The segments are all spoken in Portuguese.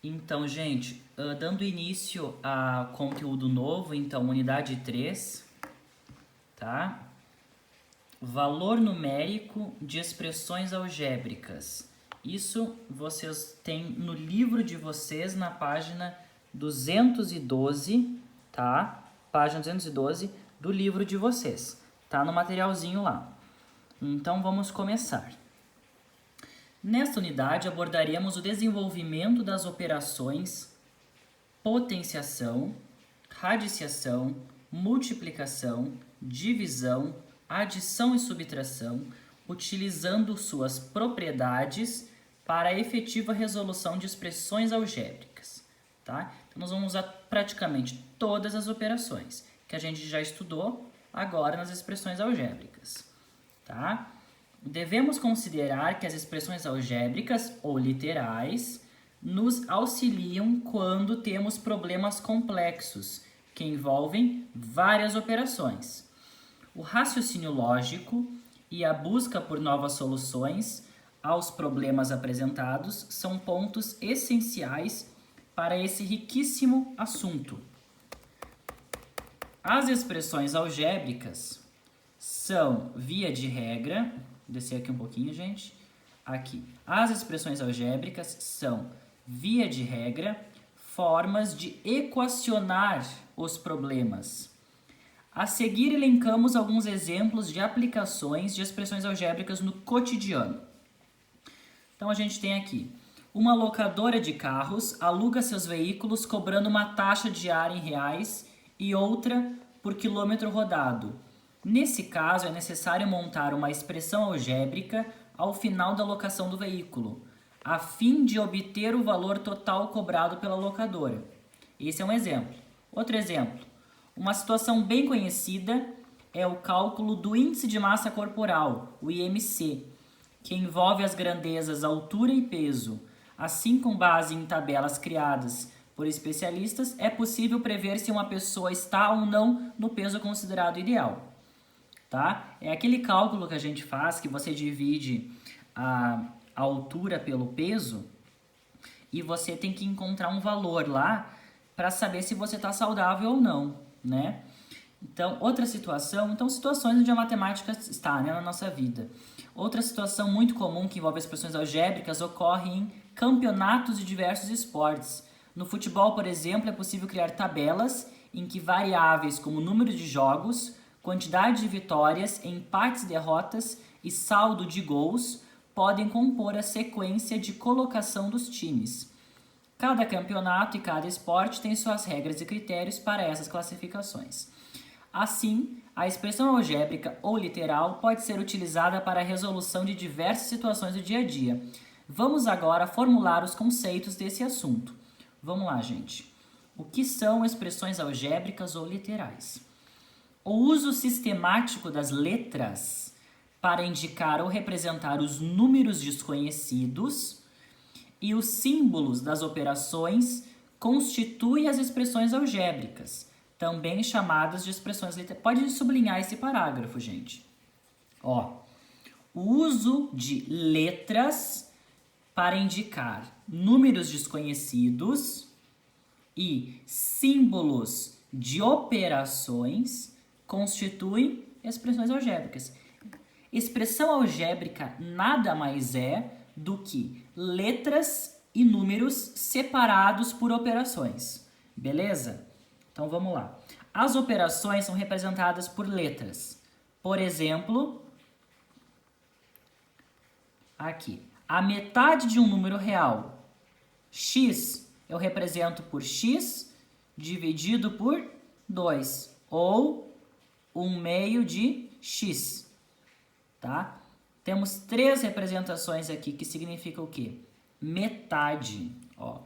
Então, gente, dando início a conteúdo novo, então, unidade 3, tá? Valor numérico de expressões algébricas. Isso vocês têm no livro de vocês, na página 212, tá? Página 212 do livro de vocês. Tá no materialzinho lá. Então, vamos começar. Nesta unidade, abordaremos o desenvolvimento das operações potenciação, radiciação, multiplicação, divisão, adição e subtração, utilizando suas propriedades para a efetiva resolução de expressões algébricas. Tá? Então, nós vamos usar praticamente todas as operações que a gente já estudou agora nas expressões algébricas. Tá? Devemos considerar que as expressões algébricas ou literais nos auxiliam quando temos problemas complexos que envolvem várias operações. O raciocínio lógico e a busca por novas soluções aos problemas apresentados são pontos essenciais para esse riquíssimo assunto. As expressões algébricas são, via de regra, vou descer aqui um pouquinho, gente. Aqui. As expressões algébricas são, via de regra, formas de equacionar os problemas. A seguir, elencamos alguns exemplos de aplicações de expressões algébricas no cotidiano. Então, a gente tem aqui. Uma locadora de carros aluga seus veículos cobrando uma taxa diária em reais e outra por quilômetro rodado. Nesse caso, é necessário montar uma expressão algébrica ao final da locação do veículo, a fim de obter o valor total cobrado pela locadora. Esse é um exemplo. Outro exemplo. Uma situação bem conhecida é o cálculo do índice de massa corporal, o IMC, que envolve as grandezas altura e peso. Assim, com base em tabelas criadas por especialistas, é possível prever se uma pessoa está ou não no peso considerado ideal. Tá? É aquele cálculo que a gente faz, que você divide a altura pelo peso e você tem que encontrar um valor lá para saber se você está saudável ou não, né? Então, outra situação, situações onde a matemática está, né, na nossa vida. Outra situação muito comum que envolve expressões algébricas ocorre em campeonatos de diversos esportes. No futebol, por exemplo, é possível criar tabelas em que variáveis como número de jogos, quantidade de vitórias, empates e derrotas e saldo de gols podem compor a sequência de colocação dos times. Cada campeonato e cada esporte tem suas regras e critérios para essas classificações. Assim, a expressão algébrica ou literal pode ser utilizada para a resolução de diversas situações do dia a dia. Vamos agora formular os conceitos desse assunto. Vamos lá, gente. O que são expressões algébricas ou literais? O uso sistemático das letras para indicar ou representar os números desconhecidos e os símbolos das operações constitui as expressões algébricas, também chamadas de expressões literais. Pode sublinhar esse parágrafo, gente. Ó, o uso de letras para indicar números desconhecidos e símbolos de operações constituem expressões algébricas. Expressão algébrica nada mais é do que letras e números separados por operações. Beleza? Então vamos lá. As operações são representadas por letras. Por exemplo, aqui, a metade de um número real, x, eu represento por x dividido por 2, ou 1/2 de x, tá? Temos 3 representações aqui que significam o quê? Metade, ó.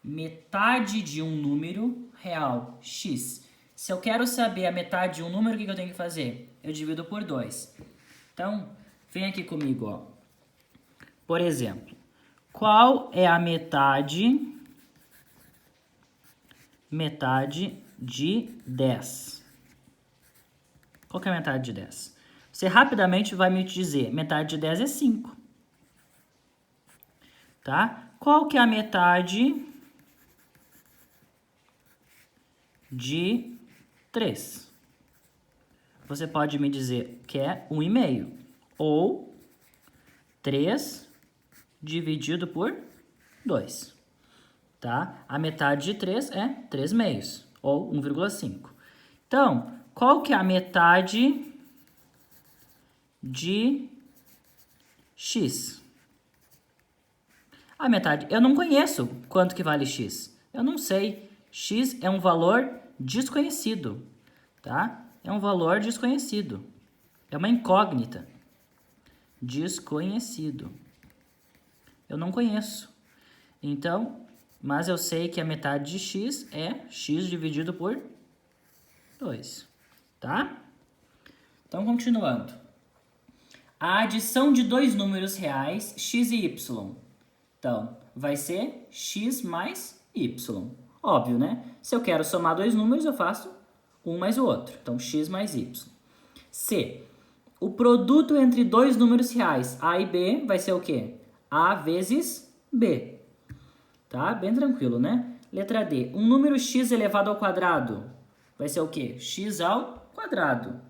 Metade de um número real, x. Se eu quero saber a metade de um número, o que eu tenho que fazer? Eu divido por 2. Então, vem aqui comigo, ó. Por exemplo, qual é a metade de 10? Qual que é a metade de 10? Você rapidamente vai me dizer, metade de 10 é 5. Tá? Qual que é a metade de 3. Você pode me dizer que é 1,5. Ou 3 dividido por 2. Tá? A metade de 3 é 3 meios, ou 1,5. Então, qual que é a metade de x? A metade, eu não conheço quanto que vale x. Eu não sei. X é um valor desconhecido, tá? É um valor desconhecido. É uma incógnita. Desconhecido. Eu não conheço. Então, mas eu sei que a metade de x é x dividido por 2, tá? Então, continuando. A adição de dois números reais, x e y. Então, vai ser x mais y. Óbvio, né? Se eu quero somar dois números, eu faço um mais o outro. Então, x mais y. C. O produto entre dois números reais, a e b, vai ser o quê? A vezes b. Tá? Bem tranquilo, né? Letra D. Um número x elevado ao quadrado vai ser o quê? X ao quadrado.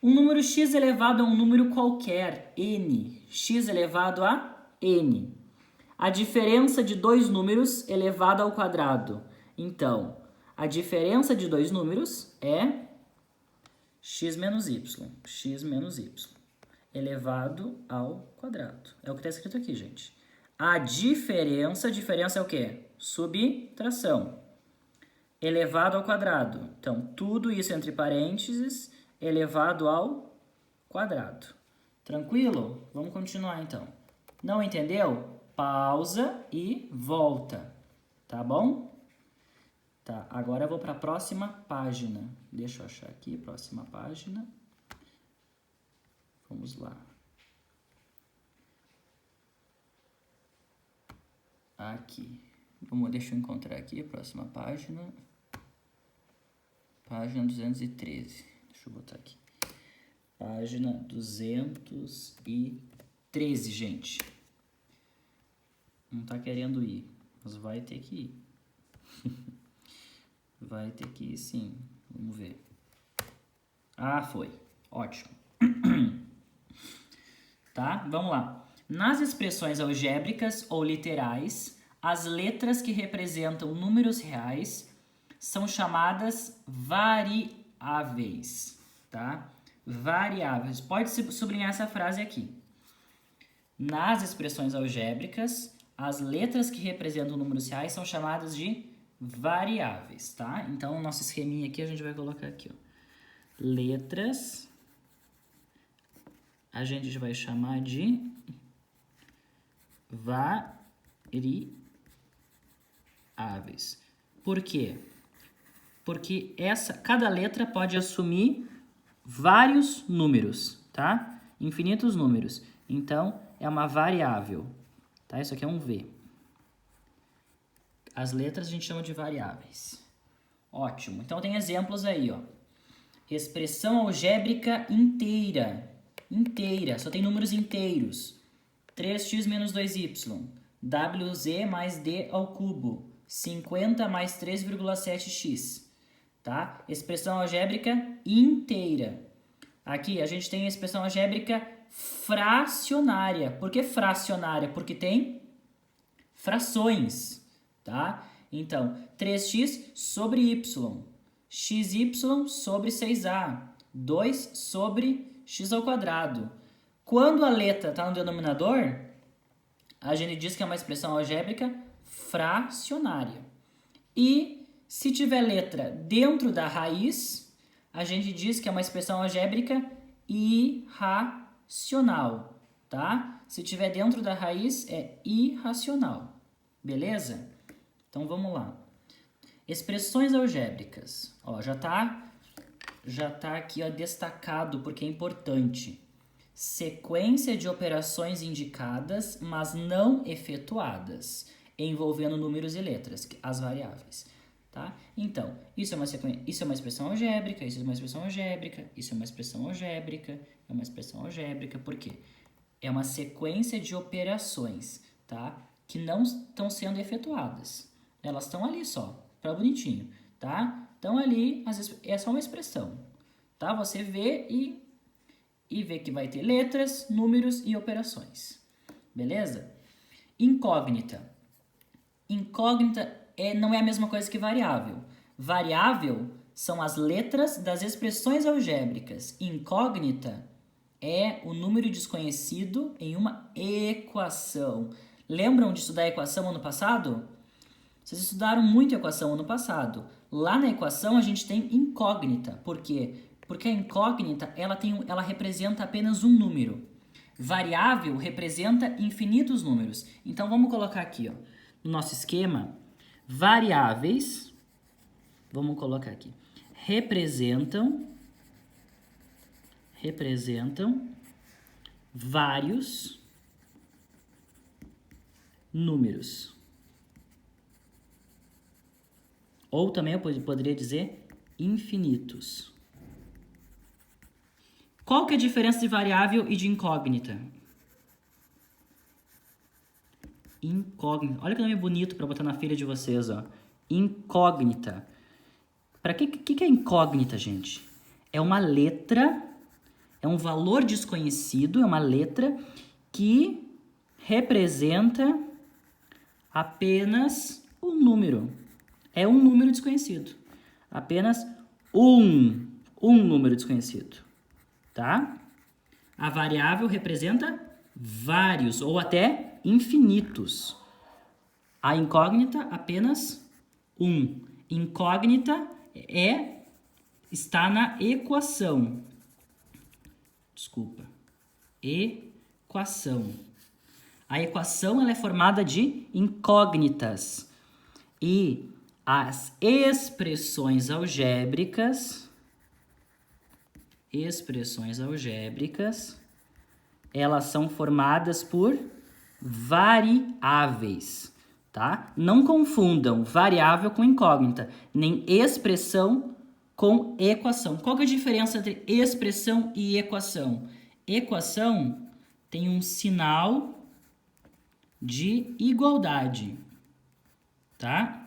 Um número x elevado a um número qualquer, n. X elevado a n. A diferença de dois números elevado ao quadrado. Então, a diferença de dois números é x menos y. X menos y. Elevado ao quadrado. É o que está escrito aqui, gente. A diferença é o quê? Subtração. Elevado ao quadrado. Então, tudo isso entre parênteses, elevado ao quadrado. Tranquilo? Vamos continuar, então. Não entendeu? Pausa e volta. Tá bom? Tá, agora eu vou para a próxima página. Deixa eu achar aqui, próxima página. Vamos lá. Aqui. Deixa eu encontrar aqui a próxima página. Página 213. Deixa eu botar aqui. Página 213, gente. Não tá querendo ir, mas vai ter que ir. Vai ter que ir sim. Vamos ver. Ah, foi. Ótimo. Tá? Vamos lá. Nas expressões algébricas ou literais, as letras que representam números reais são chamadas variáveis, tá? Variáveis. Pode sublinhar essa frase aqui. Nas expressões algébricas, as letras que representam números reais são chamadas de variáveis, tá? Então, o nosso esqueminha aqui a gente vai colocar aqui, ó. Letras a gente vai chamar de variáveis. Por quê? Porque cada letra pode assumir vários números, tá? Infinitos números. Então, é uma variável, tá? Isso aqui é um V. As letras a gente chama de variáveis. Ótimo. Então, tem exemplos aí, ó. Expressão algébrica inteira. Inteira. Só tem números inteiros. 3x menos 2y. WZ mais D ao cubo. 50 mais 3,7x. Tá? Expressão algébrica inteira. Aqui a gente tem a expressão algébrica fracionária. Por que fracionária? Porque tem frações. Tá? Então, 3x sobre y. Xy sobre 6a. 2 sobre x ao quadrado. Quando a letra está no denominador, a gente diz que é uma expressão algébrica fracionária. E se tiver letra dentro da raiz, a gente diz que é uma expressão algébrica irracional, tá? Se tiver dentro da raiz, é irracional. Beleza? Então, vamos lá. Expressões algébricas. Ó, já tá aqui, ó, destacado porque é importante. Sequência de operações indicadas, mas não efetuadas, envolvendo números e letras, as variáveis. Tá? Então, isso é uma expressão algébrica, isso é uma expressão algébrica, isso é uma expressão algébrica, é uma expressão algébrica, por quê? É uma sequência de operações, tá? Que não estão sendo efetuadas. Elas estão ali só, para bonitinho, tá? Então, ali é só uma expressão, tá? Você vê e vê que vai ter letras, números e operações, beleza? Incógnita. Incógnita não é a mesma coisa que variável. Variável são as letras das expressões algébricas. Incógnita é o número desconhecido em uma equação. Lembram de estudar a equação ano passado? Vocês estudaram muito equação ano passado. Lá na equação a gente tem incógnita. Por quê? Porque a incógnita ela representa apenas um número. Variável representa infinitos números. Então vamos colocar aqui, ó, no nosso esquema, variáveis, vamos colocar aqui, representam vários números. Ou também eu poderia dizer infinitos. Qual que é a diferença de variável e de incógnita? Incógnita. Olha que nome bonito para botar na filha de vocês, ó. Incógnita. Para que é incógnita, gente? É uma letra, é um valor desconhecido, é uma letra que representa apenas um número. É um número desconhecido. Apenas um número desconhecido. Tá? A variável representa vários ou até infinitos. A incógnita apenas um. Incógnita está na equação. Desculpa. Equação. A equação ela é formada de incógnitas. E as expressões algébricas, elas são formadas por variáveis, tá? Não confundam variável com incógnita, nem expressão com equação. Qual que é a diferença entre expressão e equação? Equação tem um sinal de igualdade, tá?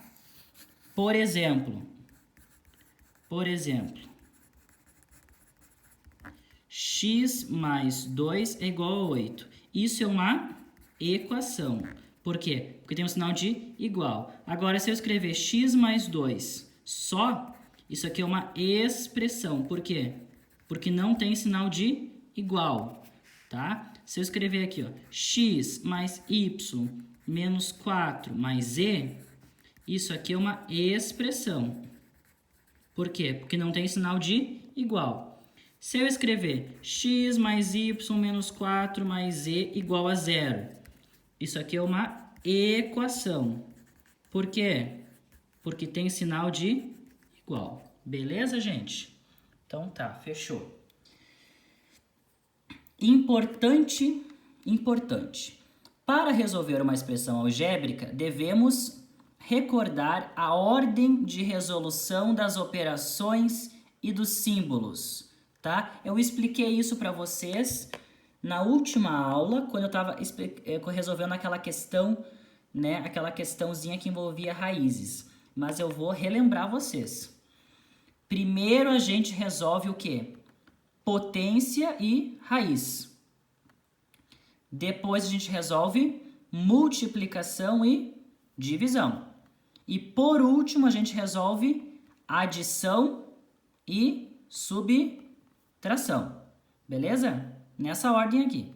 Por exemplo, x mais 2 é igual a 8. Isso é uma equação. Por quê? Porque tem um sinal de igual. Agora, se eu escrever x mais 2 só, isso aqui é uma expressão. Por quê? Porque não tem sinal de igual, tá? Se eu escrever aqui, ó, x mais y menos 4 mais z, isso aqui é uma expressão. Por quê? Porque não tem sinal de igual. Se eu escrever x mais y menos 4 mais z igual a 0, isso aqui é uma equação. Por quê? Porque tem sinal de igual. Beleza, gente? Então tá, fechou. Importante. Para resolver uma expressão algébrica, devemos recordar a ordem de resolução das operações e dos símbolos, tá? Eu expliquei isso para vocês na última aula, quando eu estava resolvendo aquela questão, né? Aquela questãozinha que envolvia raízes. Mas eu vou relembrar vocês. Primeiro a gente resolve o quê? Potência e raiz. Depois a gente resolve multiplicação e divisão. E por último a gente resolve adição e subtração. Beleza? Nessa ordem aqui.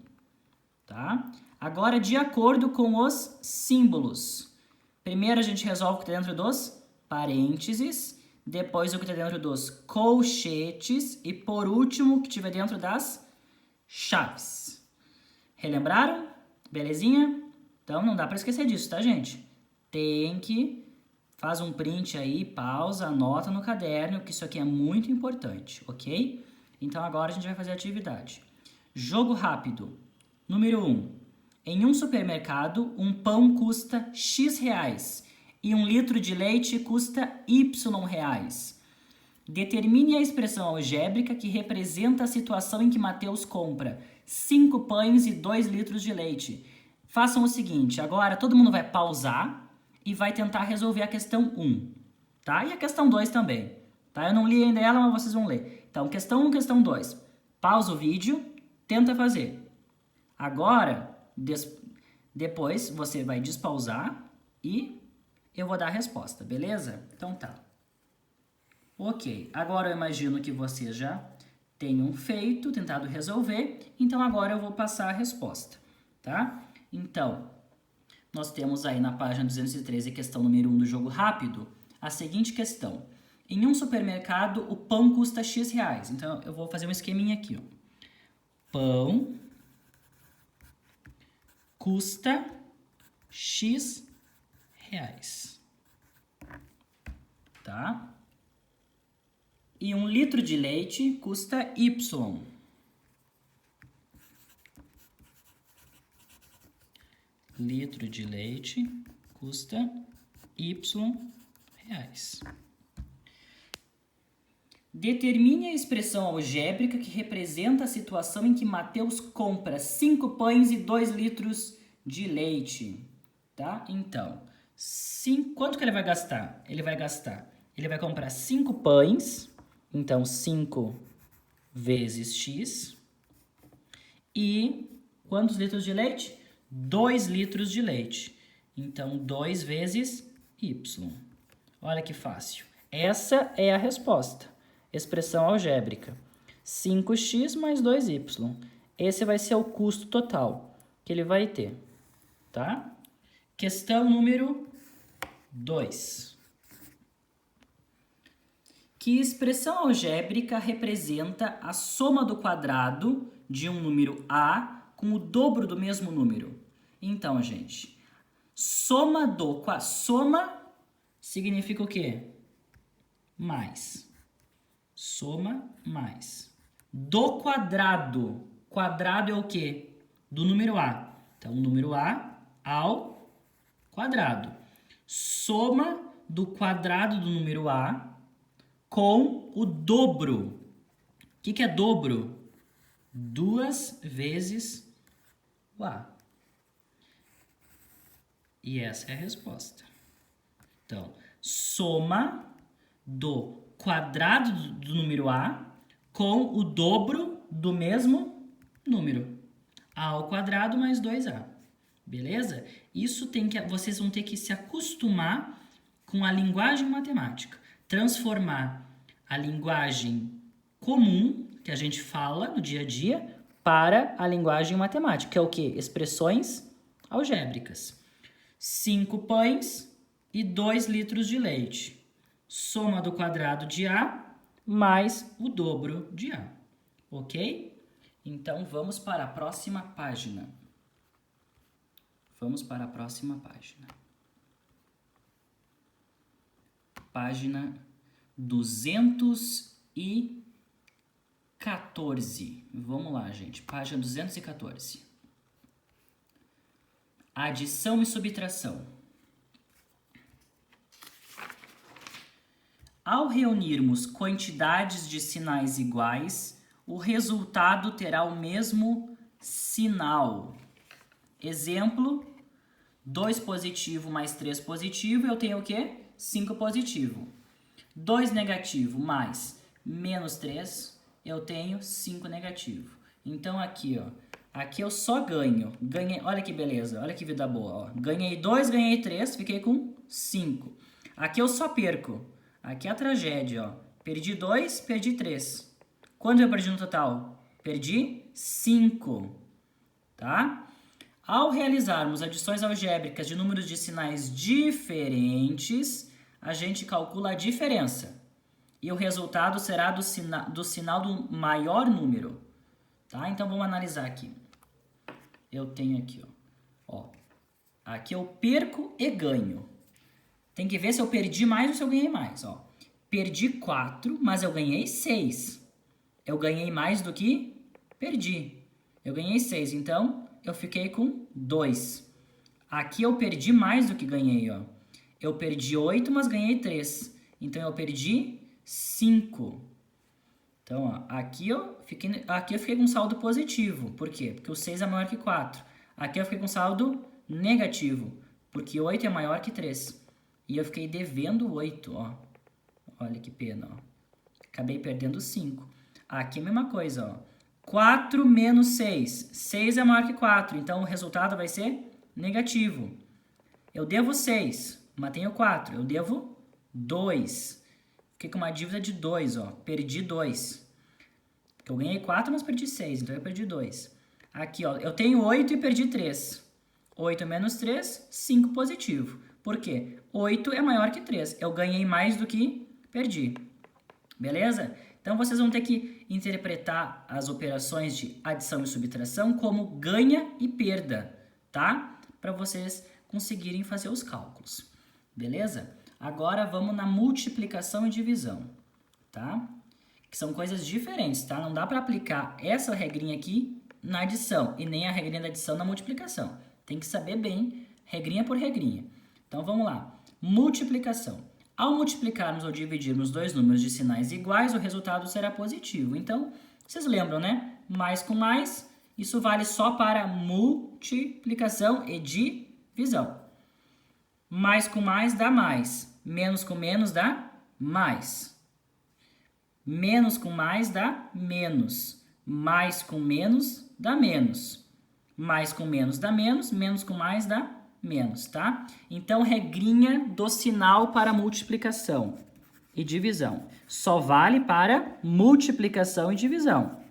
Tá? Agora, de acordo com os símbolos. Primeiro a gente resolve o que está dentro dos parênteses. Depois o que está dentro dos colchetes. E por último o que estiver dentro das chaves. Relembraram? Belezinha? Então não dá para esquecer disso, tá, gente? Faz um print aí, pausa, anota no caderno, que isso aqui é muito importante, ok? Então agora a gente vai fazer a atividade. Jogo rápido. Número 1. Em um supermercado, um pão custa X reais e 1 litro de leite custa Y reais. Determine a expressão algébrica que representa a situação em que Mateus compra 5 pães e 2 litros de leite. Façam o seguinte, agora todo mundo vai pausar e vai tentar resolver a questão 1, tá? E a questão 2 também. Tá? Eu não li ainda ela, mas vocês vão ler. Então, questão 1, questão 2. Pausa o vídeo, tenta fazer. Agora, depois você vai despausar e eu vou dar a resposta, beleza? Então tá. Ok, agora eu imagino que vocês já tenham feito, tentado resolver, então agora eu vou passar a resposta, tá? Então, nós temos aí na página 213, questão número 1 do jogo rápido, a seguinte questão. Em um supermercado, o pão custa X reais. Então, eu vou fazer um esqueminha aqui, ó. Pão custa X reais. Tá? E 1 litro de leite custa Y. Litro de leite custa Y reais. Determine a expressão algébrica que representa a situação em que Mateus compra 5 pães e 2 litros de leite. Tá? Então, quanto que ele vai gastar? Ele vai comprar 5 pães, então 5 vezes X. E quantos litros de leite? 2 litros de leite. Então, 2 vezes Y. Olha que fácil. Essa é a resposta. Expressão algébrica. 5x mais 2y. Esse vai ser o custo total que ele vai ter. Tá? Questão número 2. Que expressão algébrica representa a soma do quadrado de um número A com o dobro do mesmo número? Então, gente, soma significa o quê? Mais. Soma mais. Do quadrado. Quadrado é o quê? Do número A. Então, o número A ao quadrado. Soma do quadrado do número A com o dobro. O que é dobro? 2 vezes o A. E essa é a resposta. Então, soma do quadrado do número A com o dobro do mesmo número. A ao quadrado mais 2A. Beleza? Isso vocês vão ter que se acostumar com a linguagem matemática. Transformar a linguagem comum, que a gente fala no dia a dia, para a linguagem matemática, que é o quê? Expressões algébricas. 5 pães e 2 litros de leite. Soma do quadrado de A mais o dobro de A. Ok? Então, vamos para a próxima página. Vamos para a próxima página. Página 214. Vamos lá, gente. Página 214. Adição e subtração. Ao reunirmos quantidades de sinais iguais, o resultado terá o mesmo sinal. Exemplo, 2 positivo mais 3 positivo, eu tenho o quê? 5 positivo. 2 negativo mais menos 3, eu tenho 5 negativo. Então aqui, ó, aqui eu só ganho. Olha que beleza, olha que vida boa. Ó. Ganhei 2, ganhei 3, fiquei com 5. Aqui eu só perco. Aqui é a tragédia, ó. Perdi 2, perdi 3. Quanto eu perdi no total? Perdi 5, tá? Ao realizarmos adições algébricas de números de sinais diferentes, a gente calcula a diferença. E o resultado será do sinal do maior número, tá? Então, vamos analisar aqui. Eu tenho aqui, ó. Aqui eu perco e ganho. Tem que ver se eu perdi mais ou se eu ganhei mais, ó. Perdi 4, mas eu ganhei 6. Eu ganhei mais do que perdi. Eu ganhei 6, então eu fiquei com 2. Aqui eu perdi mais do que ganhei, ó. Eu perdi 8, mas ganhei 3. Então eu perdi 5. Então, ó, aqui eu fiquei com saldo positivo. Por quê? Porque o 6 é maior que 4. Aqui eu fiquei com saldo negativo, porque 8 é maior que 3. E eu fiquei devendo 8, ó. Olha que pena, ó. Acabei perdendo 5. Aqui é a mesma coisa, ó. 4 menos 6. 6 é maior que 4, então o resultado vai ser negativo. Eu devo 6, mas tenho 4. Eu devo 2. Fiquei com uma dívida de 2, ó. Perdi 2. Porque eu ganhei 4, mas perdi 6, então eu perdi 2. Aqui, ó, eu tenho 8 e perdi 3. 8 menos 3, 5 positivo. Por quê? 8 é maior que 3. Eu ganhei mais do que perdi. Beleza? Então, vocês vão ter que interpretar as operações de adição e subtração como ganha e perda, tá? Para vocês conseguirem fazer os cálculos. Beleza? Agora, vamos na multiplicação e divisão, tá? Que são coisas diferentes, tá? Não dá para aplicar essa regrinha aqui na adição e nem a regrinha da adição na multiplicação. Tem que saber bem, regrinha por regrinha. Então, vamos lá. Multiplicação. Ao multiplicarmos ou dividirmos dois números de sinais iguais, o resultado será positivo. Então, vocês lembram, né? Mais com mais, isso vale só para multiplicação e divisão. Mais com mais dá mais. Menos com menos dá mais. Menos com mais dá menos. Mais com menos dá menos. Mais com menos dá menos. Menos com mais dá menos, tá? Então, regrinha do sinal para multiplicação e divisão. Só vale para multiplicação e divisão.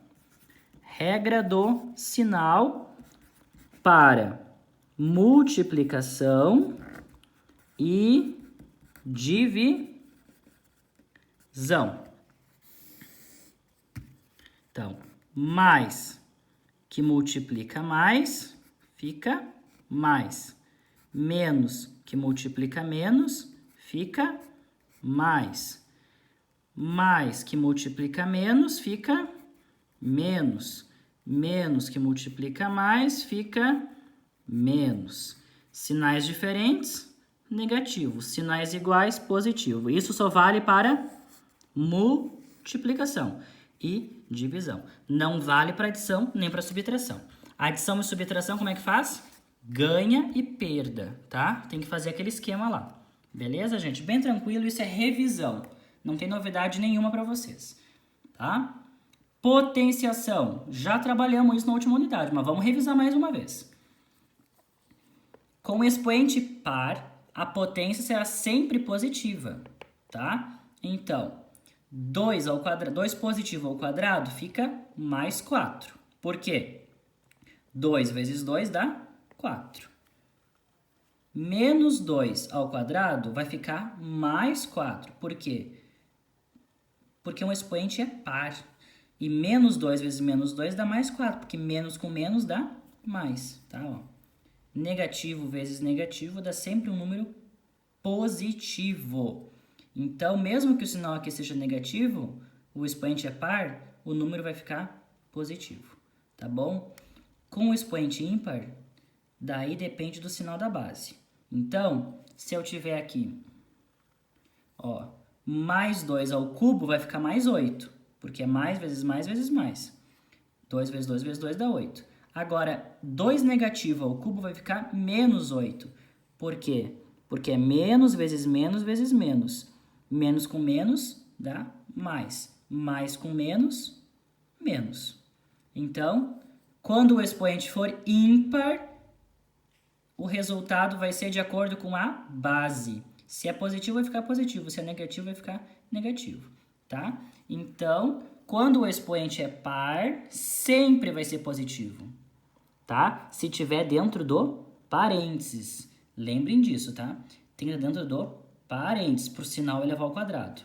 Regra do sinal para multiplicação e divisão. Então, mais que multiplica mais, fica mais. Menos que multiplica menos, fica mais. Mais que multiplica menos, fica menos. Menos que multiplica mais, fica menos. Sinais diferentes, negativo. Sinais iguais, positivo. Isso só vale para multiplicação e divisão. Não vale para adição nem para subtração. Adição e subtração, como é que faz? Ganha e perda, tá? Tem que fazer aquele esquema lá. Beleza, gente? Bem tranquilo, isso é revisão. Não tem novidade nenhuma para vocês, tá? Potenciação. Já trabalhamos isso na última unidade, mas vamos revisar mais uma vez. Com o expoente par, a potência será sempre positiva, tá? Então, 2 positivo ao quadrado fica mais 4. Por quê? 2 vezes 2 dá 4. Menos 2 ao quadrado vai ficar mais 4. Por quê? Porque um expoente é par. E menos 2 vezes menos 2 dá mais 4. Porque menos com menos dá mais. Tá? Ó. Negativo vezes negativo dá sempre um número positivo. Então, mesmo que o sinal aqui seja negativo, o expoente é par, o número vai ficar positivo. Tá bom? Com o expoente ímpar, daí depende do sinal da base. Então, se eu tiver aqui, ó, mais 2 ao cubo vai ficar mais 8, porque é mais vezes mais vezes mais. 2 vezes 2 vezes 2 dá 8. Agora, 2 negativo ao cubo vai ficar menos 8. Por quê? Porque é menos vezes menos vezes menos. Menos com menos dá mais. Mais com menos, menos. Então, quando o expoente for ímpar, o resultado vai ser de acordo com a base. Se é positivo, vai ficar positivo. Se é negativo, vai ficar negativo, tá? Então, quando o expoente é par, sempre vai ser positivo, tá? Se tiver dentro do parênteses. Lembrem disso, tá? Tem que estar dentro do parênteses, para o sinal elevar ao quadrado.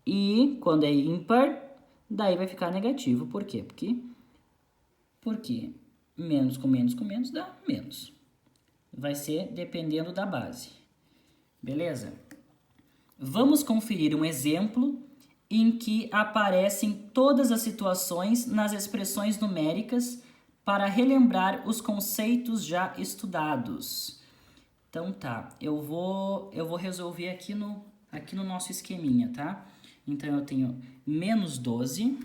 E quando é ímpar, daí vai ficar negativo. Por quê? Porque menos com menos com menos dá menos. Vai ser dependendo da base. Beleza? Vamos conferir um exemplo em que aparecem todas as situações nas expressões numéricas para relembrar os conceitos já estudados. Então tá, eu vou resolver aqui no nosso esqueminha, tá? Então eu tenho menos 12.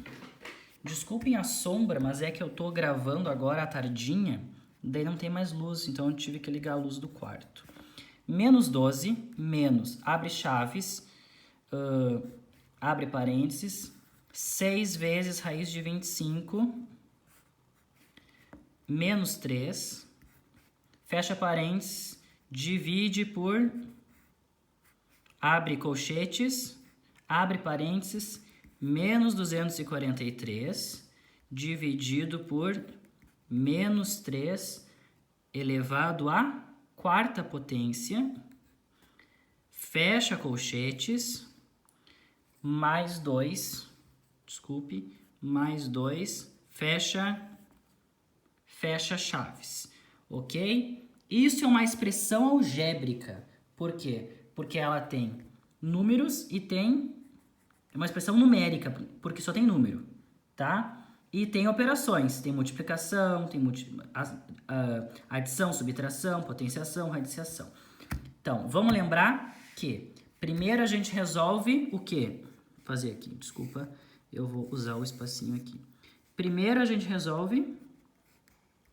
Desculpem a sombra, mas é que eu tô gravando agora à tardinha, daí não tem mais luz, então eu tive que ligar a luz do quarto. Menos 12, menos, abre chaves, abre parênteses, 6 vezes raiz de 25 menos 3, fecha parênteses, divide por, abre colchetes, abre parênteses, menos 243, dividido por menos 3 elevado à quarta potência, fecha colchetes, mais 2, mais 2, fecha chaves, ok? Isso é uma expressão algébrica. Por quê? Porque ela tem números e tem uma expressão numérica, porque só tem número, tá? E tem operações, tem multiplicação, tem adição, subtração, potenciação, radiciação. Então, vamos lembrar que primeiro a gente resolve o quê? Vou fazer aqui, desculpa, eu vou usar o espacinho aqui. Primeiro a gente resolve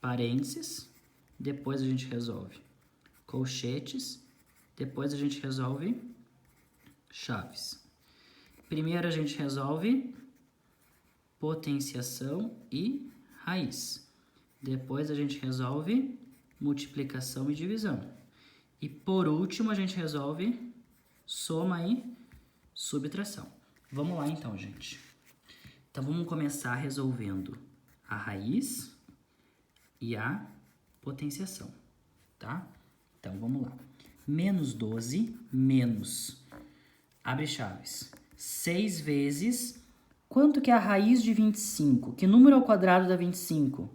parênteses, depois a gente resolve colchetes, depois a gente resolve chaves. Primeiro a gente resolve potenciação e raiz. Depois a gente resolve multiplicação e divisão. E por último a gente resolve soma e subtração. Vamos lá então, gente. Então vamos começar resolvendo a raiz e a potenciação, tá? Então vamos lá. Menos 12 menos, abre chaves, 6 vezes, quanto que é a raiz de 25? Que número ao quadrado dá 25?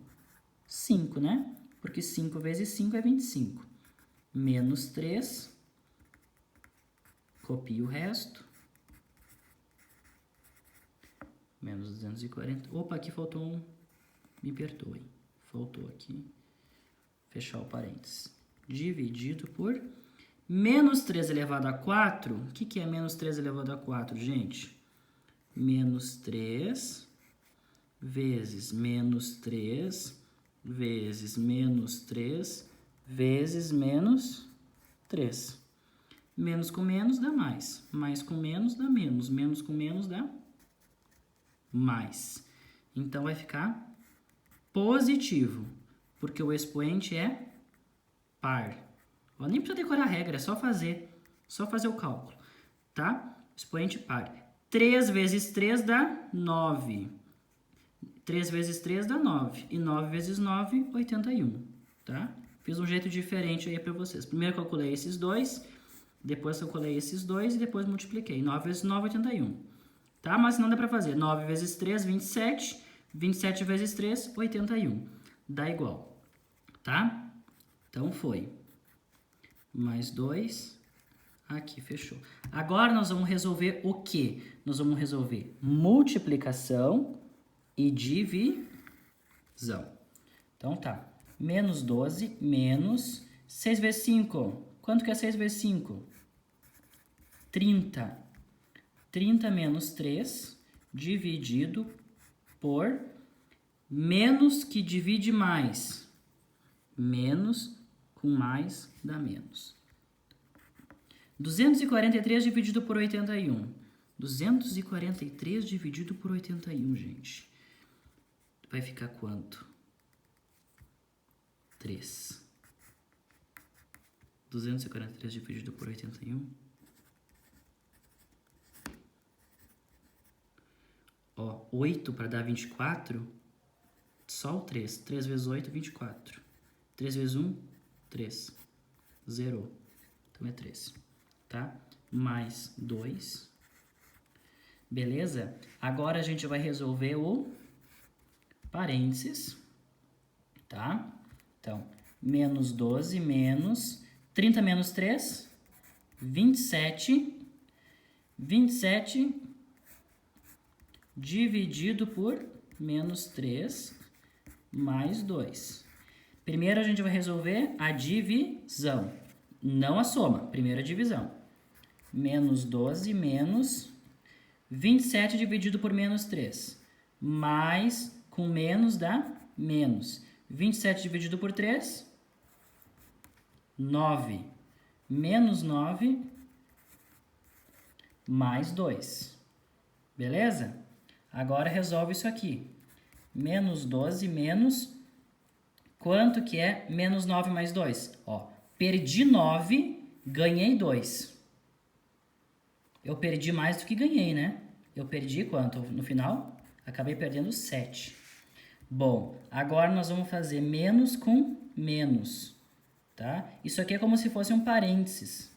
5, né? Porque 5 vezes 5 é 25. Menos 3, copia o resto. Menos 240. Opa, aqui faltou um. Me perdoem. Faltou aqui. Fechar o parênteses. Dividido por menos 3 elevado a 4. O que é menos 3 elevado a 4, gente? Menos 3 vezes menos 3 vezes menos 3 vezes menos 3. Menos com menos dá mais. Mais com menos dá menos. Menos com menos dá mais. Então vai ficar positivo, porque o expoente é par. Eu nem precisa decorar a regra, é só fazer o cálculo, tá? Expoente par. 3 vezes 3 dá 9. 3 vezes 3 dá 9. E 9 vezes 9, 81, tá? Fiz um jeito diferente aí para vocês. Primeiro calculei esses dois, depois calculei esses dois e depois multipliquei. 9 vezes 9, 81. Tá? Mas não dá para fazer. 9 vezes 3, 27. 27 vezes 3, 81. Dá igual. Tá? Então foi. Mais 2. Aqui, fechou. Agora nós vamos resolver o quê? Nós vamos resolver multiplicação e divisão. Então tá. Menos 12 menos 6 vezes 5. Quanto que é 6 vezes 5? 30. 30 menos 3 dividido por menos que divide mais. Menos com mais dá menos. 243 dividido por 81. 243 dividido por 81, gente. Vai ficar quanto? 3. 243 dividido por 81. Ó, 8 para dar 24, só o 3. 3 vezes 8, 24. 3 vezes 1, 3. Zerou. Então é 3. Tá? Mais 2. Beleza? Agora a gente vai resolver o parênteses. Tá? Então, menos 12 menos 30 menos 3, 27. 27 dividido por menos 3 mais 2. Primeiro a gente vai resolver a divisão, não a soma, primeiro a divisão. Menos 12 menos 27 dividido por menos 3. Mais com menos dá menos. 27 dividido por 3, 9. Menos 9 mais 2. Beleza? Agora resolve isso aqui. Menos 12 menos... Quanto que é menos 9 mais 2? Ó, perdi 9, ganhei 2. Eu perdi mais do que ganhei, né? Eu perdi quanto? No final, acabei perdendo 7. Bom, agora nós vamos fazer menos com menos, tá? Isso aqui é como se fosse um parênteses,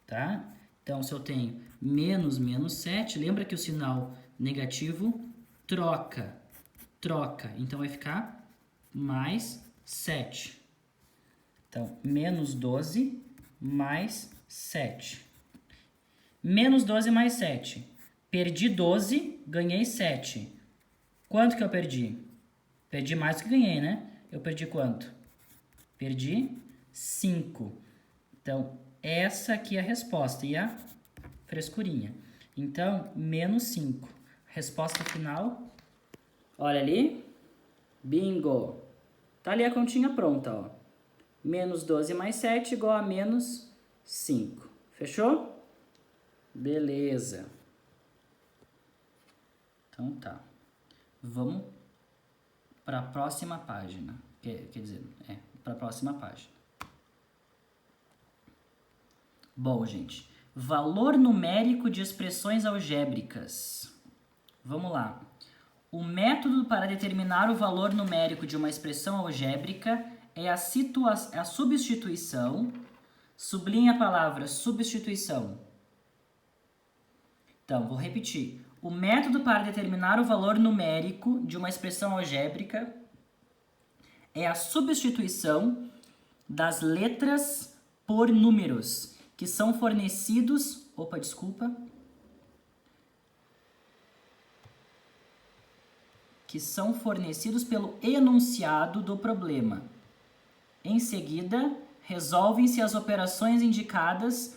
tá? Então, se eu tenho menos menos 7, lembra que o sinal negativo troca. Então, vai ficar mais 7. Então, menos 12 mais 7. Menos 12 mais 7. Perdi 12, ganhei 7. Quanto que eu perdi? Perdi mais do que ganhei, né? Eu perdi quanto? Perdi 5. Então, essa aqui é a resposta e a frescurinha. Então, menos 5. Resposta final. Olha ali. Bingo! Tá ali a continha pronta, ó. Menos 12 mais 7 igual a menos 5. Fechou? Beleza. Então tá. Vamos para a próxima página. Quer dizer, para a próxima página. Bom, gente. Valor numérico de expressões algébricas. Vamos lá. O método para determinar o valor numérico de uma expressão algébrica é a substituição. Sublinha a palavra substituição. Então, vou repetir. O método para determinar o valor numérico de uma expressão algébrica é a substituição das letras por números que são fornecidos... Opa, desculpa. Que são fornecidos pelo enunciado do problema. Em seguida, resolvem-se as operações indicadas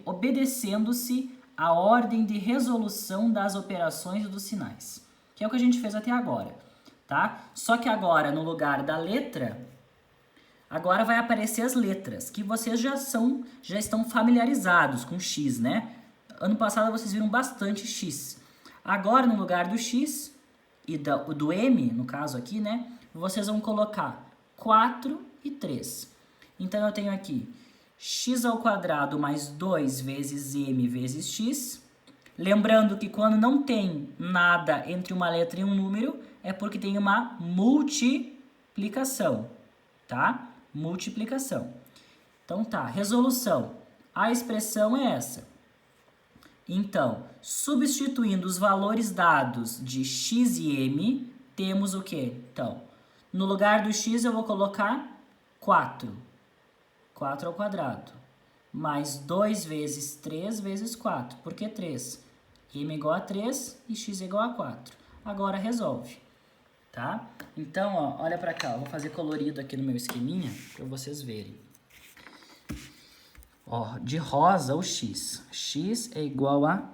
obedecendo-se à ordem de resolução das operações e dos sinais, que é o que a gente fez até agora, tá? Só que agora, no lugar da letra, agora vai aparecer as letras, que vocês já estão familiarizados com X, né? Ano passado vocês viram bastante X. Agora, no lugar do X e do M, no caso aqui, né? Vocês vão colocar 4 e 3. Então, eu tenho aqui x ao quadrado mais 2 vezes m vezes x. Lembrando que quando não tem nada entre uma letra e um número, é porque tem uma multiplicação, tá? Multiplicação. Então, tá. Resolução. A expressão é essa. Então, substituindo os valores dados de x e m, temos o quê? Então, no lugar do x eu vou colocar 4. 4 ao quadrado. Mais 2 vezes 3 vezes 4. Por que 3? M é igual a 3 e x é igual a 4. Agora resolve. Tá? Então, ó, olha pra cá. Eu vou fazer colorido aqui no meu esqueminha para vocês verem. Ó, de rosa o x. X é igual a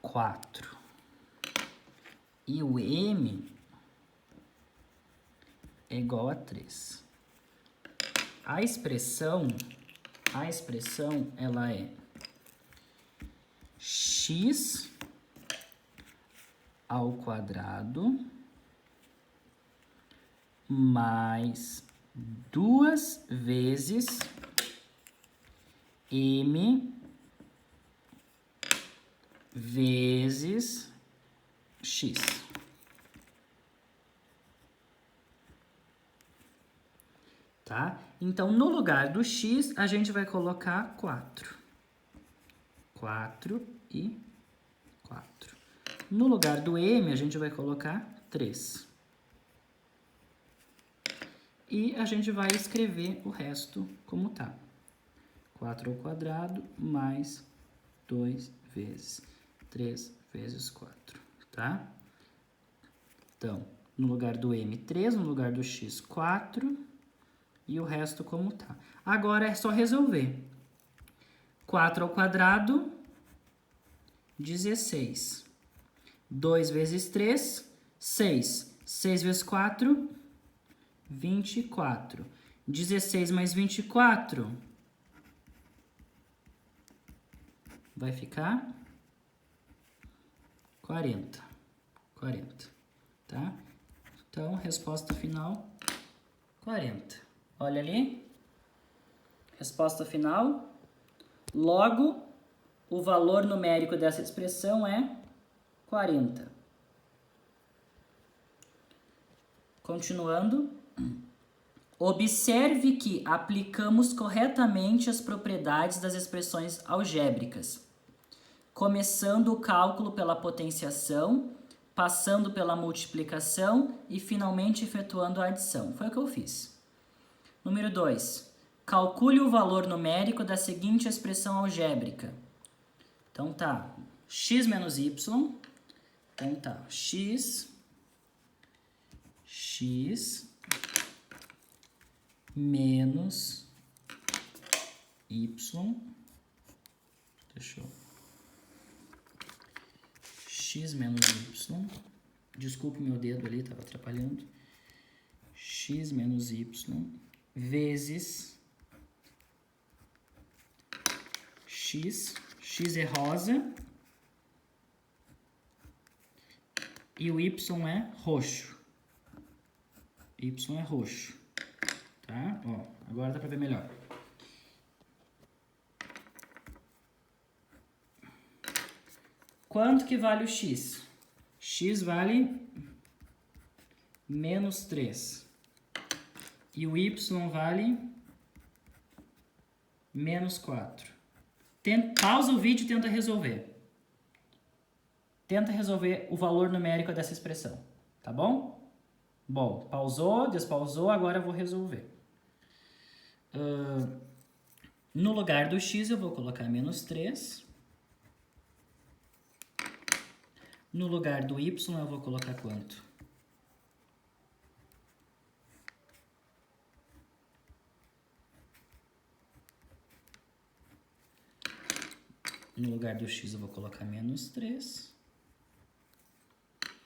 4. E o m é igual a 3. A expressão ela é x ao quadrado mais 2 vezes m vezes x. Tá? Então, no lugar do x, a gente vai colocar 4. 4 e 4. No lugar do m, a gente vai colocar 3. E a gente vai escrever o resto como tá. 4 ao quadrado mais 2 vezes 3 vezes 4, tá? Então, no lugar do m, 3, no lugar do x, 4, e o resto como tá. Agora é só resolver. 4 ao quadrado, 16. 2 vezes 3, 6. 6 vezes 4, 24. 16 mais 24... vai ficar 40. 40, tá? Então, resposta final, 40. Olha ali, resposta final, logo, o valor numérico dessa expressão é 40. Continuando, observe que aplicamos corretamente as propriedades das expressões algébricas, começando o cálculo pela potenciação, passando pela multiplicação e finalmente efetuando a adição. Foi o que eu fiz. Número 2. Calcule o valor numérico da seguinte expressão algébrica. Então tá, x menos y. Então tá, x menos y. Deixa eu... x menos y, desculpa o meu dedo ali, estava atrapalhando, x menos y vezes x é rosa e o y é roxo, tá? Ó, agora dá para ver melhor. Quanto que vale o x? X vale menos 3. E o y vale menos 4. Pausa o vídeo e tenta resolver. Tenta resolver o valor numérico dessa expressão. Tá bom? Bom, pausou, despausou, agora eu vou resolver. No lugar do x eu vou colocar menos 3. No lugar do y, eu vou colocar quanto? No lugar do x, eu vou colocar menos 3.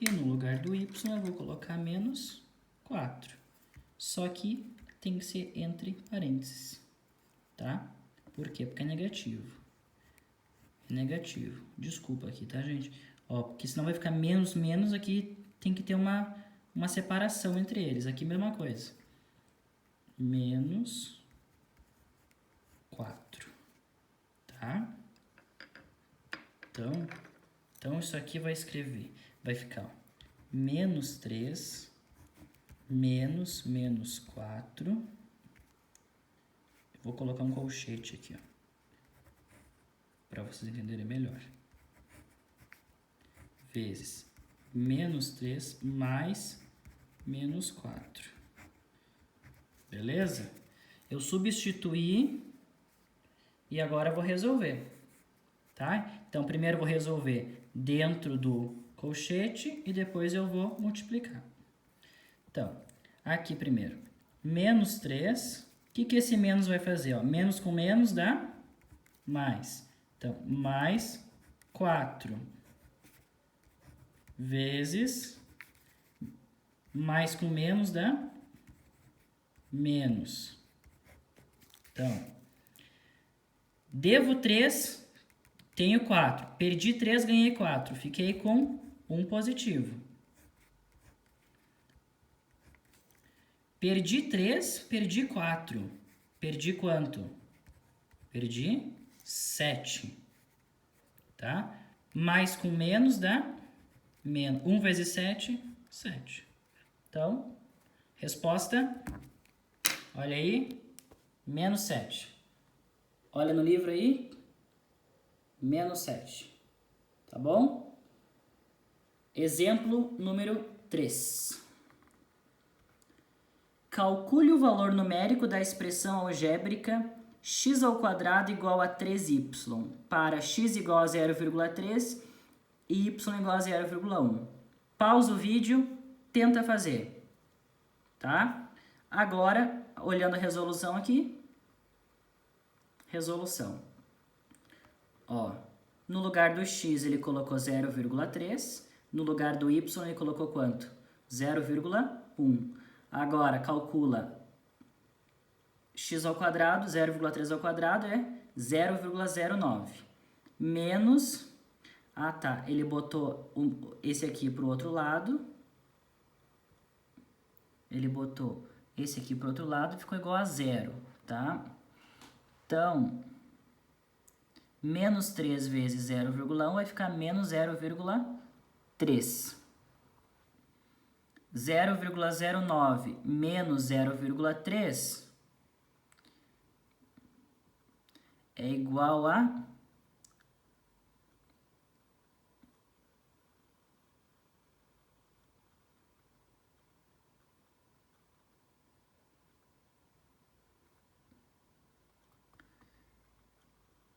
E no lugar do y, eu vou colocar menos 4. Só que tem que ser entre parênteses, tá? Por quê? Porque é negativo. É negativo. Desculpa aqui, tá, gente? Ó, porque senão vai ficar menos, menos, aqui tem que ter uma separação entre eles. Aqui mesma coisa. Menos 4. Tá? Então isso aqui vai ficar ó, menos 3, menos 4. Eu vou colocar um colchete aqui, ó, para vocês entenderem melhor. Vezes menos 3 mais menos 4. Beleza? Eu substituí e agora eu vou resolver. Tá? Então, primeiro eu vou resolver dentro do colchete e depois eu vou multiplicar. Então, aqui primeiro, menos 3. O que esse menos vai fazer? Ó, menos com menos dá mais. Então, mais 4. Vezes mais com menos dá menos. Então, devo 3, tenho 4. Perdi 3, ganhei 4. Fiquei com 1 positivo. Perdi 3, perdi 4. Perdi quanto? Perdi 7. Tá? Mais com menos dá menos. 1 vezes 7, 7. Então, resposta, olha aí, menos 7. Olha no livro aí, menos 7. Tá bom? Exemplo número 3. Calcule o valor numérico da expressão algébrica x² igual a 3y para x igual a 0,3 e y igual a 0,1. Pausa o vídeo, tenta fazer. Tá? Agora, olhando a resolução aqui. Resolução. Ó, no lugar do x ele colocou 0,3. No lugar do y ele colocou quanto? 0,1. Agora, calcula x², 0,3 ao quadrado é 0,09. Menos, Ah, tá. Ele botou esse aqui pro outro lado. Ele botou esse aqui pro outro lado e ficou igual a zero, tá? Então, menos 3 vezes 0,1 vai ficar menos 0,3. 0,09 menos 0,3 é igual a...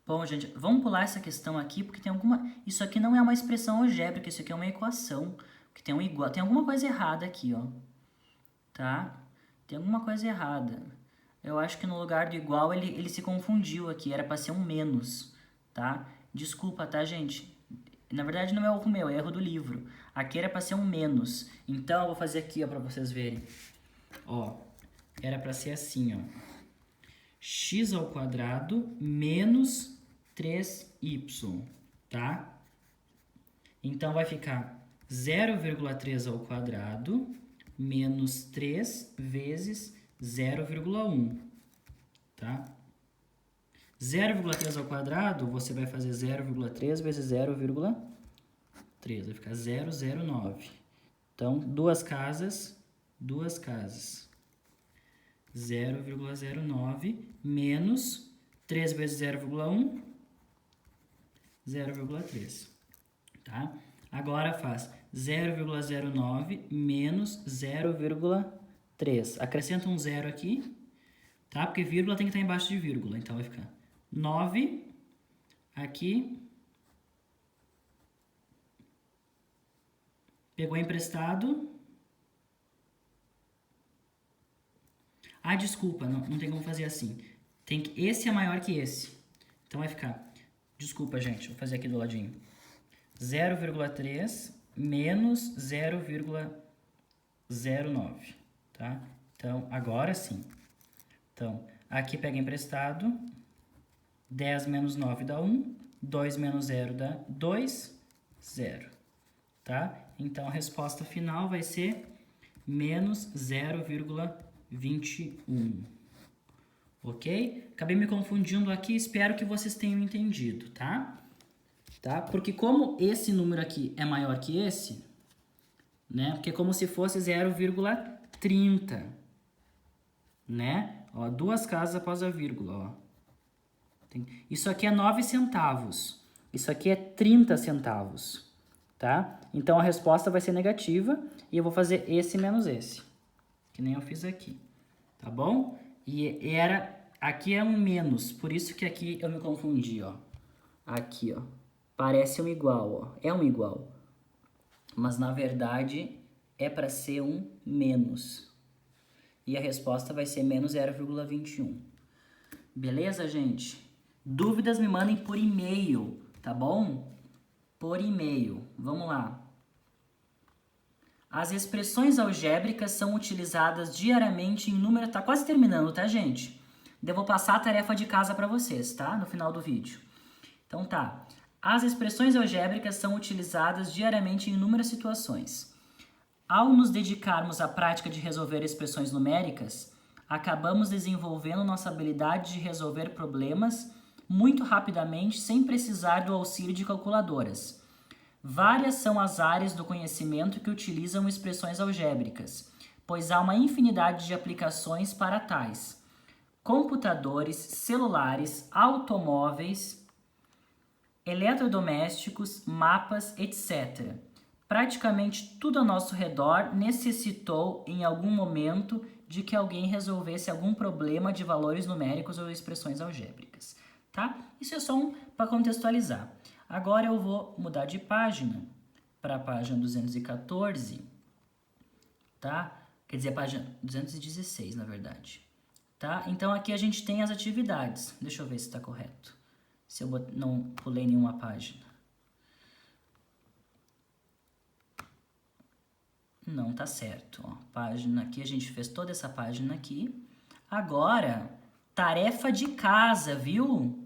Bom, gente, vamos pular essa questão aqui, porque tem alguma... Isso aqui não é uma expressão algébrica, isso aqui é uma equação. Que tem um igual... Tem alguma coisa errada aqui, ó. Tá? Tem alguma coisa errada. Eu acho que no lugar do igual ele se confundiu aqui, era para ser um menos, tá? Desculpa, tá, gente? Na verdade não é erro meu, é erro do livro. Aqui era para ser um menos. Então eu vou fazer aqui, ó, para vocês verem. Ó, era para ser assim, ó. X ao quadrado menos 3y, tá? Então vai ficar 0,3 ao quadrado menos 3 vezes 0,1, tá? 0,3 ao quadrado, você vai fazer 0,3 vezes 0,3, vai ficar 0,09. Então, duas casas, 0,09 menos 3 vezes 0,1, 0,3, tá? Agora faz 0,09 menos 0,3. Acrescenta um zero aqui, tá? Porque vírgula tem que estar embaixo de vírgula, então vai ficar 9 aqui. Pegou emprestado. Ah, desculpa, não tem como fazer assim. Tem que, esse é maior que esse. Então vai ficar, desculpa, gente, vou fazer aqui do ladinho. 0,3 menos 0,09, tá? Então, agora sim. Então, aqui pega emprestado. 10 menos 9 dá 1. 2 menos 0 dá 2. 0, tá? Então, a resposta final vai ser menos 0,21. Ok? Acabei me confundindo aqui, espero que vocês tenham entendido, tá? Porque como esse número aqui é maior que esse, né? Porque é como se fosse 0,30, né? Ó, duas casas após a vírgula, ó. Isso aqui é 9 centavos. Isso aqui é 30 centavos, tá? Então a resposta vai ser negativa e eu vou fazer esse menos esse, que nem eu fiz aqui, tá bom? E aqui é um menos, por isso que aqui eu me confundi, ó. Aqui, ó. Parece um igual, ó. É um igual. Mas, na verdade, é para ser um menos. E a resposta vai ser menos 0,21. Beleza, gente? Dúvidas me mandem por e-mail, tá bom? Por e-mail. Vamos lá. As expressões algébricas são utilizadas diariamente em número... Tá quase terminando, tá, gente? Eu vou passar a tarefa de casa para vocês, tá? No final do vídeo. Então tá. As expressões algébricas são utilizadas diariamente em inúmeras situações. Ao nos dedicarmos à prática de resolver expressões numéricas, acabamos desenvolvendo nossa habilidade de resolver problemas muito rapidamente sem precisar do auxílio de calculadoras. Várias são as áreas do conhecimento que utilizam expressões algébricas, pois há uma infinidade de aplicações para tais: computadores, celulares, automóveis, eletrodomésticos, mapas, etc. Praticamente tudo ao nosso redor necessitou, em algum momento, de que alguém resolvesse algum problema de valores numéricos ou expressões algébricas, tá? Isso é só para contextualizar. Agora eu vou mudar de página para a página 214, tá? Quer dizer, a página 216, na verdade, tá? Então aqui a gente tem as atividades. Deixa eu ver se está correto. Se eu não pulei nenhuma página. Não, tá certo. Ó, página aqui, a gente fez toda essa página aqui. Agora, tarefa de casa, viu?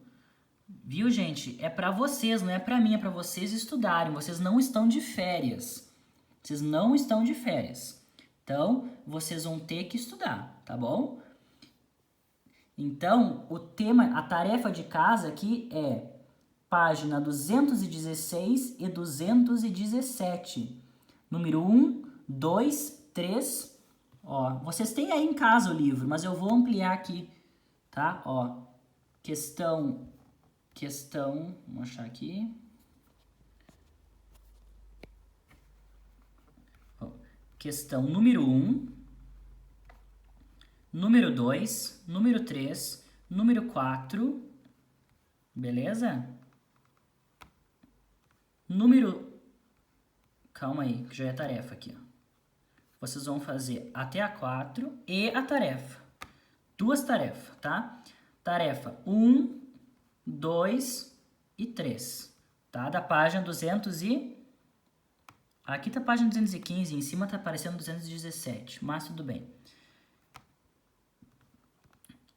Viu, gente? É pra vocês, não é pra mim, é pra vocês estudarem. Vocês não estão de férias. Vocês não estão de férias. Então, vocês vão ter que estudar, tá bom? Então, o tema, a tarefa de casa aqui é página 216 e 217. Número 1, 2, 3. Ó, vocês têm aí em casa o livro, mas eu vou ampliar aqui, tá? Ó, questão, vamos achar aqui. Ó, questão número 1, número 2, número 3, número 4, beleza? Calma aí, que já é tarefa aqui, ó. Vocês vão fazer até a 4 e a tarefa. 2 tarefas, tá? Tarefa 1, 2 e 3, tá? Da página 200 e... Aqui tá a página 215, em cima tá aparecendo 217, mas tudo bem.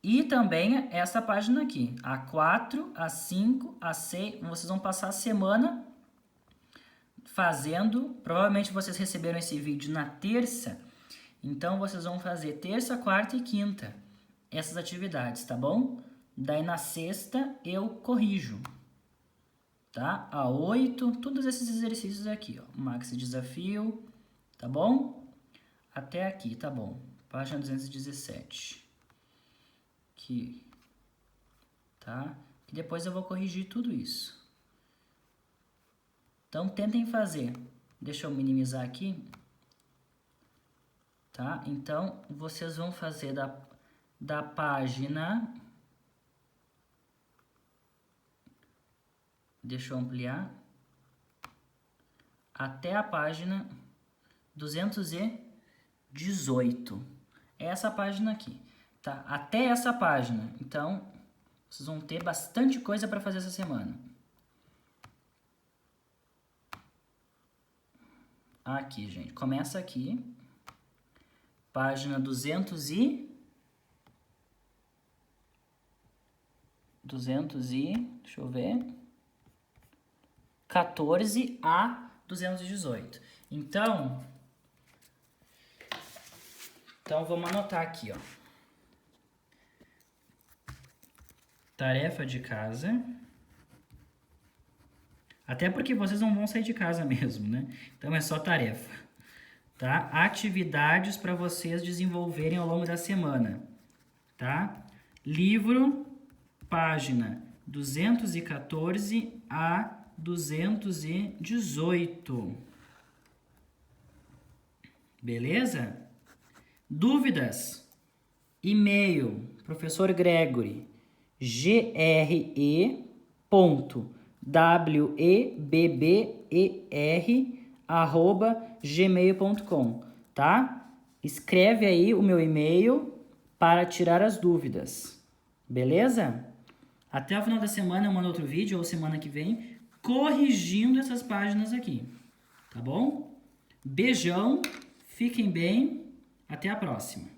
E também essa página aqui, a 4, a 5, a 6, vocês vão passar a semana fazendo. Provavelmente vocês receberam esse vídeo na terça, então vocês vão fazer terça, quarta e quinta essas atividades, tá bom? Daí na sexta eu corrijo, tá? A 8, todos esses exercícios aqui, ó, maxi desafio, tá bom? Até aqui, tá bom? Página 217. Aqui, tá? E depois eu vou corrigir tudo isso. Então, tentem fazer. Deixa eu minimizar aqui. Tá? Então, vocês vão fazer da página... Deixa eu ampliar. Até a página 218. É essa página aqui. Tá? Até essa página. Então, vocês vão ter bastante coisa para fazer essa semana. Aqui, gente. Começa aqui. Página 200 e... Deixa eu ver. 14 a 218. Então vamos anotar aqui, ó. Tarefa de casa. Até porque vocês não vão sair de casa mesmo, né? Então é só tarefa, tá? Atividades para vocês desenvolverem ao longo da semana, tá? Livro, página 214 a 218. Beleza? Dúvidas? E-mail, professor Gregory, grebber@gmail.com, tá? Escreve aí o meu e-mail para tirar as dúvidas, beleza? Até o final da semana eu mando outro vídeo, ou semana que vem, corrigindo essas páginas aqui, tá bom? Beijão, fiquem bem, até a próxima.